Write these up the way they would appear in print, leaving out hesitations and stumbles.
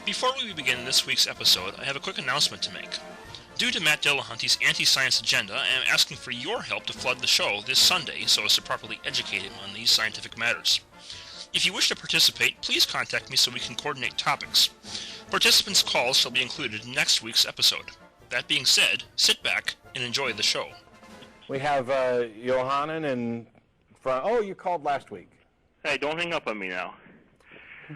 Before we begin this week's episode, I have a quick announcement to make. Due to Matt Dillahunty's anti-science agenda, I am asking for your help to flood the show this Sunday so as to properly educate him on these scientific matters. If you wish to participate, please contact me so we can coordinate topics. Participants' calls shall be included in next week's episode. That being said, sit back and enjoy the show. We have Johanan in front. Oh, you called last week. Hey, don't hang up on me now.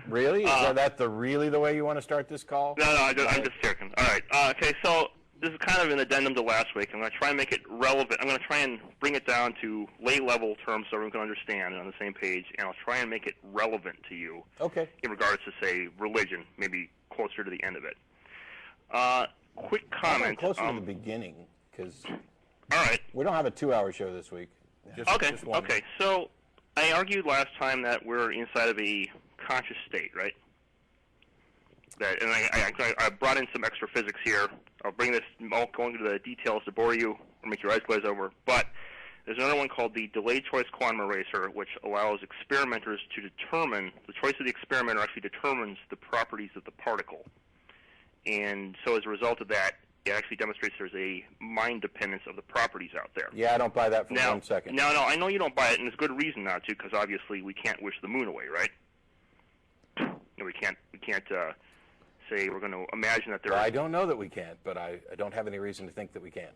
Really? Is that really the way you want to start this call? No, I'm just joking. All right. Okay, so this is kind of an addendum to last week. I'm going to try and make it relevant. I'm going to try and bring it down to lay-level terms so everyone can understand and on the same page, and I'll try and make it relevant to you. Okay. In regards to, say, religion, maybe closer to the end of it. Quick comment. Closer to the beginning, because all right. We don't have a 2-hour show this week. Just one. Okay. So I argued last time that we're inside of a conscious state, right? That, and I brought in some extra physics here. I'll bring this, I'll go into the details to bore you or make your eyes glaze over. But there's another one called the delayed choice quantum eraser, which allows experimenters to determine, the choice of the experimenter actually determines the properties of the particle. And so as a result of that, it actually demonstrates there's a mind dependence of the properties out there. Yeah, I don't buy that for 1 second. No, I know you don't buy it, and there's good reason not to, because obviously we can't wish the moon away, right? We can't say we're going to imagine that there. Well, I don't know that we can't, but I don't have any reason to think that we can.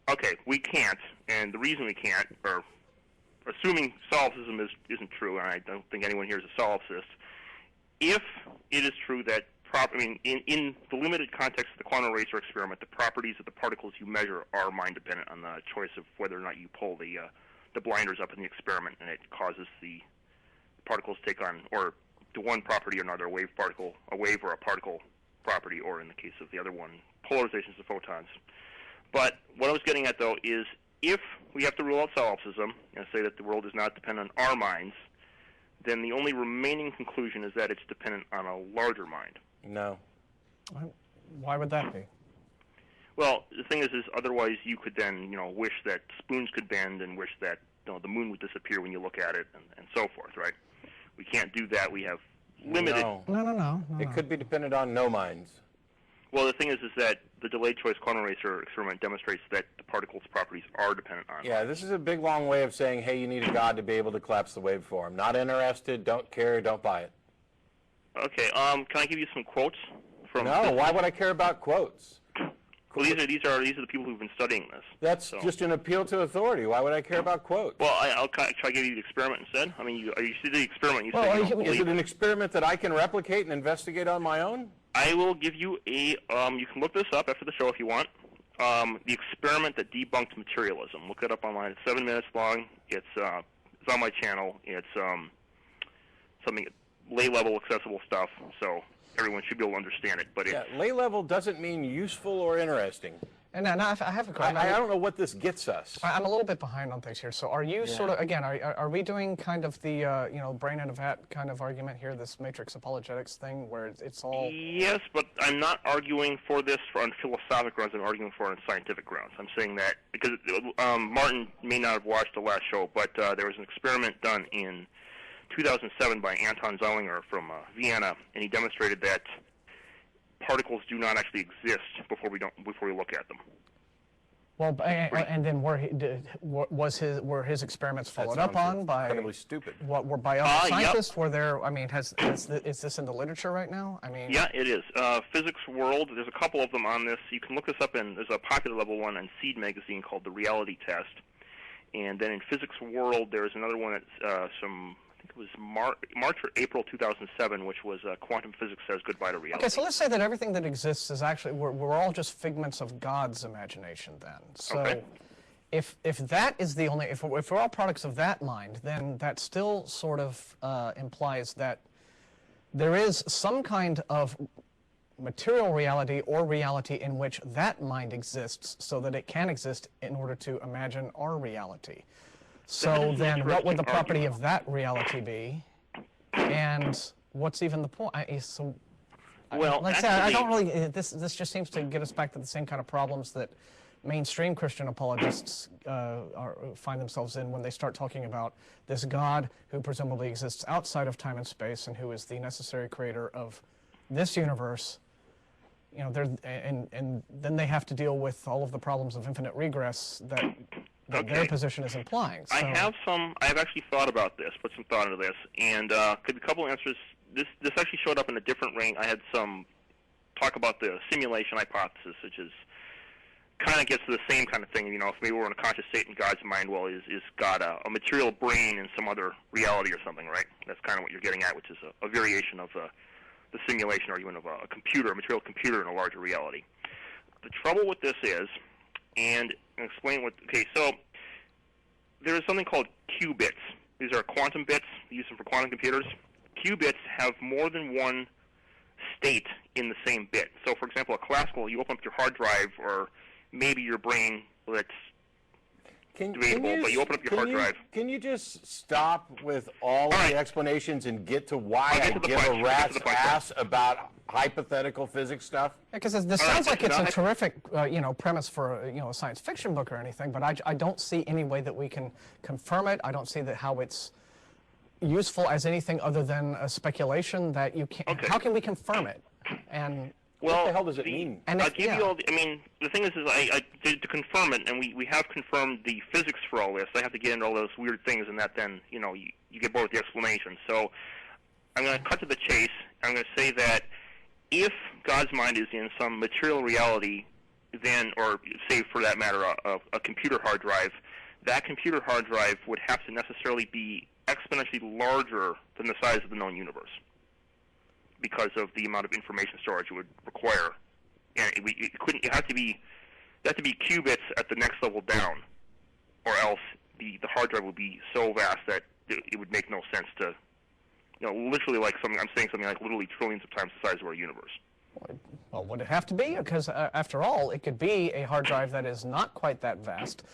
Okay, we can't, and the reason we can't, or assuming solipsism isn't true, and I don't think anyone here is a solipsist, if it is true that in the limited context of the quantum eraser experiment, the properties of the particles you measure are mind-dependent on the choice of whether or not you pull the blinders up in the experiment, and it causes the particles to take on, or to one property or another, a wave or a particle property, or in the case of the other one, polarizations of photons. But what I was getting at, though, is if we have to rule out solipsism and say that the world is not dependent on our minds, then the only remaining conclusion is that it's dependent on a larger mind. No. Why would that be? Well, the thing is otherwise you could then, wish that spoons could bend and wish that the moon would disappear when you look at it and so forth, right? We can't do that. We have limited... No. It could be dependent on no minds. Well, the thing is that the delayed choice quantum eraser experiment demonstrates that the particles' properties are dependent on. Yeah, this is a big, long way of saying, hey, you need a god to be able to collapse the waveform. Not interested, don't care, don't buy it. Okay, can I give you some quotes from... No, why would I care about quotes? Well, these are the people who've been studying this. That's just an appeal to authority. Why would I care about quotes? Well, I'll try to give you the experiment instead. I mean, you see the experiment. You say you don't is it an experiment that I can replicate and investigate on my own? I will give you a. You can look this up after the show if you want. The experiment that debunked materialism. Look it up online. It's 7 minutes long. It's on my channel. It's something lay-level, accessible stuff. So everyone should be able to understand it. But lay level doesn't mean useful or interesting. And I have a question. I don't know what this gets us. I'm a little bit behind on things here. So are you sort of, again, are we doing kind of the, brain in a vat kind of argument here, this matrix apologetics thing where it's all... Yes, but I'm not arguing for this on philosophic grounds. I'm arguing for it on scientific grounds. I'm saying that because Martin may not have watched the last show, but there was an experiment done in 2007 by Anton Zeilinger from Vienna, and he demonstrated that particles do not actually exist before we look at them. Well, and then were his experiments followed up on by incredibly stupid? What by other scientists? Yep. Were there? I mean, is this in the literature right now? I mean, yeah, it is. Physics World. There's a couple of them on this. You can look this up there's a popular level one on Seed magazine called the Reality Test, and then in Physics World there's another one that's it was March or April 2007, which was Quantum Physics Says Goodbye to Reality. Okay, so let's say that everything that exists is actually, we're all just figments of God's imagination then. So okay. if that is the only, if we're all products of that mind, then that still sort of implies that there is some kind of material reality or reality in which that mind exists so that it can exist in order to imagine our reality. So then what would the property of that reality be? And what's even the point? Like I said, I don't really, this just seems to get us back to the same kind of problems that mainstream Christian apologists find themselves in when they start talking about this God who presumably exists outside of time and space and who is the necessary creator of this universe, you know, and then they have to deal with all of the problems of infinite regress that their position is implying. So, I have actually thought about this, put some thought into this, and could a couple answers. This actually showed up in a different ring. I had some talk about the simulation hypothesis, which is kind of gets to the same kind of thing. You know, if maybe we're in a conscious state in God's mind, well, is God a material brain in some other reality or something, right? That's kind of what you're getting at, which is a variation of the simulation argument of a computer, a material computer in a larger reality. The trouble with this is, and I'll explain what. Okay, so there is something called qubits. These are quantum bits. We use them for quantum computers. Qubits have more than one state in the same bit. So, for example, a classical, you open up your hard drive or maybe your brain, well, that's debatable, but you open up your hard drive. Can you just stop with all of the explanations and get to why I give a rat's ass about hypothetical physics stuff? Because this sounds like it's a terrific, premise for a science fiction book or anything, but I don't see any way that we can confirm it. I don't see how it's useful as anything other than a speculation that you can't. Okay. How can we confirm it? And what the hell does it mean? And I'll give you all. The thing is I to confirm it, and we have confirmed the physics for all this. I have to get into all those weird things, and that then you get bored with the explanation. So I'm going to cut to the chase. I'm going to say that if God's mind is in some material reality, then, or say for that matter, a computer hard drive, that computer hard drive would have to necessarily be exponentially larger than the size of the known universe, because of the amount of information storage it would require. And it had to be qubits at the next level down, or else the hard drive would be so vast that it would make no sense to, literally I'm saying something like literally trillions of times the size of our universe. Well, would it have to be? Because after all, it could be a hard drive that is not quite that vast.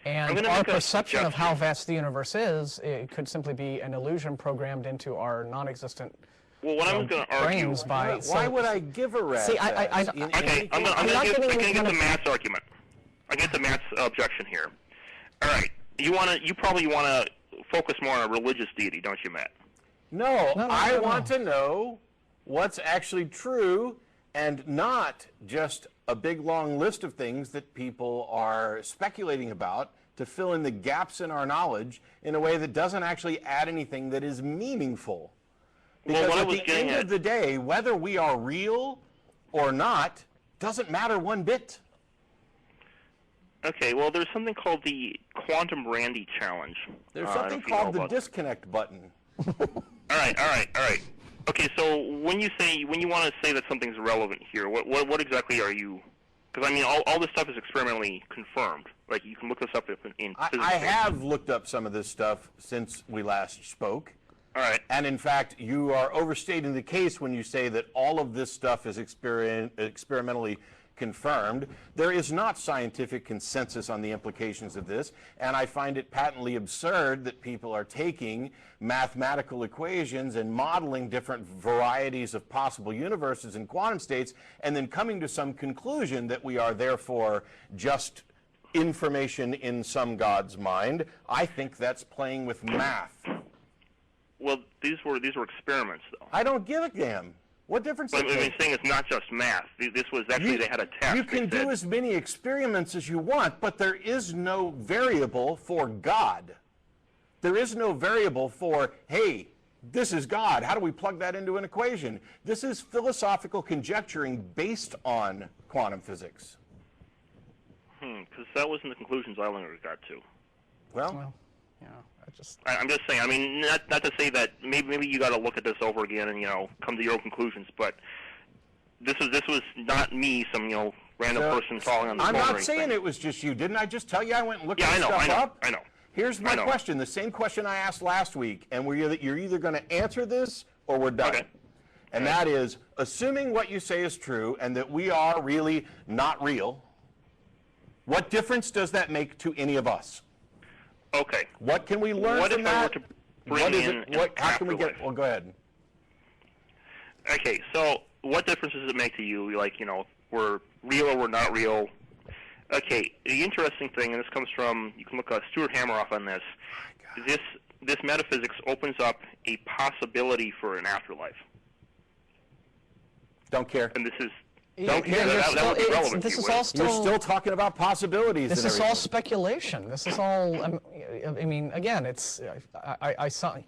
And our perception of how vast the universe is, it could simply be an illusion programmed into our non-existent Well, what I'm going to argue... Why would I give a rat's ass? Okay, I'm going to get the Matt's argument. I get the Matt's objection here. All right, you probably want to focus more on a religious deity, don't you, Matt? No, I want to know what's actually true and not just a big long list of things that people are speculating about to fill in the gaps in our knowledge in a way that doesn't actually add anything that is meaningful. Because at the end of the day, whether we are real or not doesn't matter one bit. Okay, well, there's something called the Quantum Randi Challenge. There's something called the disconnect button. All right. Okay, so when you want to say that something's relevant here, what exactly are you? Because all this stuff is experimentally confirmed. Like you can look this up in physics. I have looked up some of this stuff since we last spoke. All right. And in fact, you are overstating the case when you say that all of this stuff is experimentally confirmed. There is not scientific consensus on the implications of this, and I find it patently absurd that people are taking mathematical equations and modeling different varieties of possible universes and quantum states and then coming to some conclusion that we are therefore just information in some God's mind. I think that's playing with math. Well, these were experiments, though. I don't give a damn. What difference does it make? I'm saying it's not just math. This was actually, they had a test. You can do as many experiments as you want, but there is no variable for God. There is no variable for, hey, this is God. How do we plug that into an equation? This is philosophical conjecturing based on quantum physics. Because that wasn't the conclusions I got to. Well, yeah. I'm just saying. Not to say that maybe you got to look at this over again and come to your own conclusions. But this was not me, some random person falling on the phone. I'm not saying it was just you. Didn't I just tell you I went and looked this stuff up? I know. Here's my question. The same question I asked last week, and you're either going to answer this or we're done. Okay. And that is, assuming what you say is true and that we are really not real, what difference does that make to any of us? Okay. What can we learn from that? How can we get? Well, go ahead. Okay, so what difference does it make to you? We're real or we're not real? Okay, the interesting thing, and this comes from, you can look at Stuart Hameroff on this. This metaphysics opens up a possibility for an afterlife. Don't care. And this is... Don't care. That would be relevant. This is all still... You're still talking about possibilities. This and is everything. all speculation. This is all... I mean, again, it's... I saw...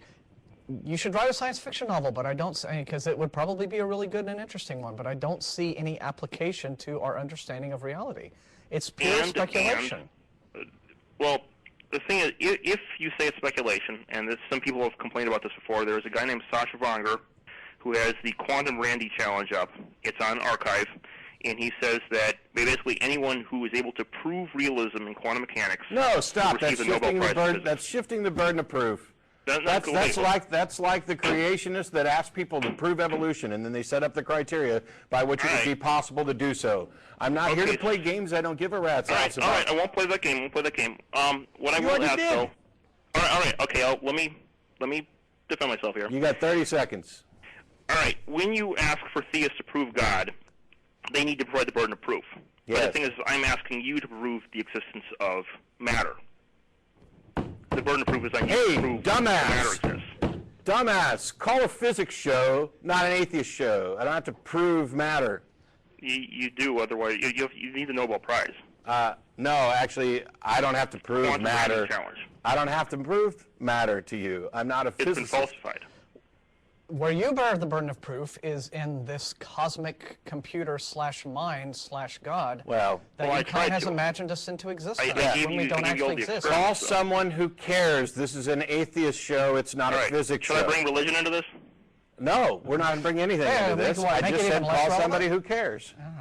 You should write a science fiction novel, but I don't... Because it would probably be a really good and interesting one, but I don't see any application to our understanding of reality. It's pure speculation. Well, the thing is, if you say it's speculation, and some people have complained about this before, there's a guy named Sasha Vanger who has the Quantum Randi Challenge up. It's on Archive, and he says that basically anyone who is able to prove realism in quantum mechanics No, stop. will receive the Nobel Prize in physics. That's shifting the burden of proof. That's like the creationists that ask people to prove evolution, and then they set up the criteria by which it would be possible to do so. I'm not here to play games I don't give a rat's ass about. All right, I won't play that game. What I will ask, though... All right, okay, let me defend myself here. You got 30 seconds. All right, when you ask for theists to prove God, they need to provide the burden of proof. Yes. But the thing is, I'm asking you to prove the existence of matter. The burden of proof is I need to prove that matter exists. Dumbass, call a physics show, not an atheist show. I don't have to prove matter. You do, otherwise you need the Nobel Prize. No, actually, I don't have to prove Quantum matter. Randi Challenge. I don't have to prove matter to you. I'm not a physicist. It's been falsified. Where you bear the burden of proof is in this cosmic computer /mind /God Well, that I you tried has to. imagined us into existence I gave when you- we don't I gave you all actually the exist. experiments. call someone who cares. This is an atheist show. It's not All a right, physics should show. I bring religion into this? No, we're not bringing anything Yeah, into this. make I it just even said less call somebody relevant? who cares. All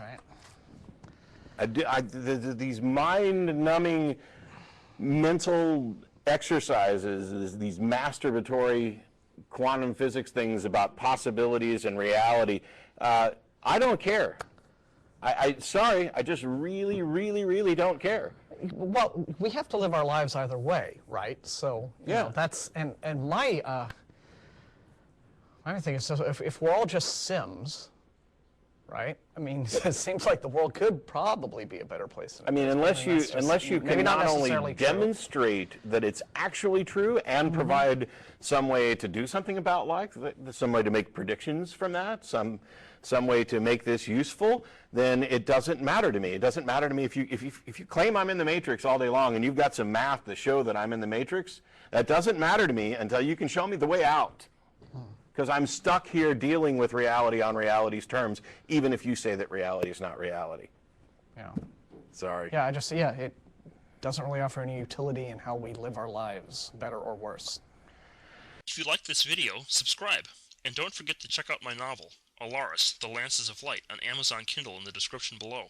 right. These mind-numbing mental exercises, these masturbatory quantum physics things about possibilities and reality, I don't care. Sorry, I just really, really, really don't care. Well, we have to live our lives either way, right? So, you know, that's, and my thing is, so if we're all just Sims, right? I mean, it seems like the world could probably be a better place. I mean, unless you can not only necessarily true. demonstrate that it's actually true and provide some way to do something about life, some way to make predictions from that, some way to make this useful, then it doesn't matter to me. It doesn't matter to me if you claim I'm in the Matrix all day long and you've got some math to show that I'm in the Matrix. That doesn't matter to me until you can show me the way out. Because I'm stuck here dealing with reality on reality's terms, even if you say that reality is not reality. Yeah. Sorry. Yeah, it doesn't really offer any utility in how we live our lives, better or worse. If you like this video, subscribe, and don't forget to check out my novel, Alaris, The Lances of Light, on Amazon Kindle in the description below.